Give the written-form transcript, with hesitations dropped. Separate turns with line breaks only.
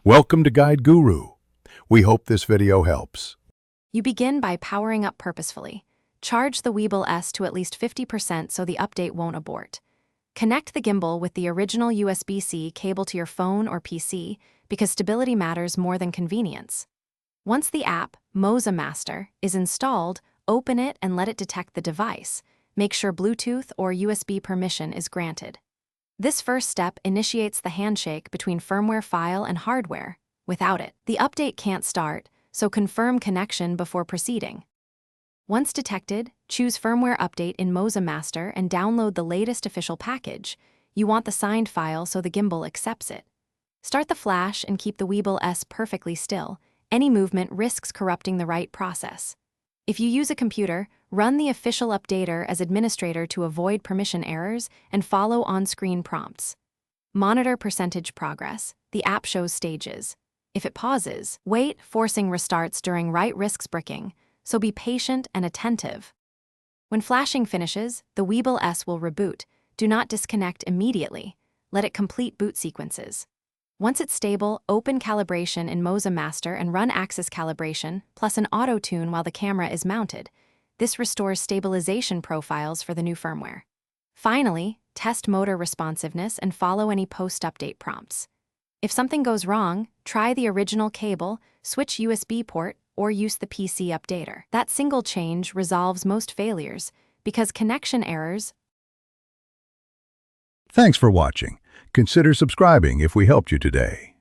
Welcome to Guide Guru. We hope this video helps.
You begin by powering up purposefully. Charge the Weebill S to at least 50% so the update won't abort. Connect the gimbal with the original USB-C cable to your phone or PC because stability matters more than convenience. Once the app, Moza Master, is installed, open it and let it detect the device. Make sure Bluetooth or USB permission is granted. This first step initiates the handshake between firmware file and hardware. Without it, the update can't start, so confirm connection before proceeding. Once detected, choose Firmware Update in Moza Master and download the latest official package. You want the signed file so the gimbal accepts it. Start the flash and keep the Weebill S perfectly still. Any movement risks corrupting the right process. If you use a computer, run the official updater as administrator to avoid permission errors and follow on-screen prompts. Monitor percentage progress. The app shows stages. If it pauses, wait, forcing restarts during write risks bricking, so be patient and attentive. When flashing finishes, the Weebill S will reboot. Do not disconnect immediately. Let it complete boot sequences. Once it's stable, open calibration in Moza Master and run axis calibration, plus an auto-tune while the camera is mounted. This restores stabilization profiles for the new firmware. Finally, test motor responsiveness and follow any post-update prompts. If something goes wrong, try the original cable, switch USB port, or use the PC updater. That single change resolves most failures, because connection errors.
Thanks for watching. Consider subscribing if we helped you today.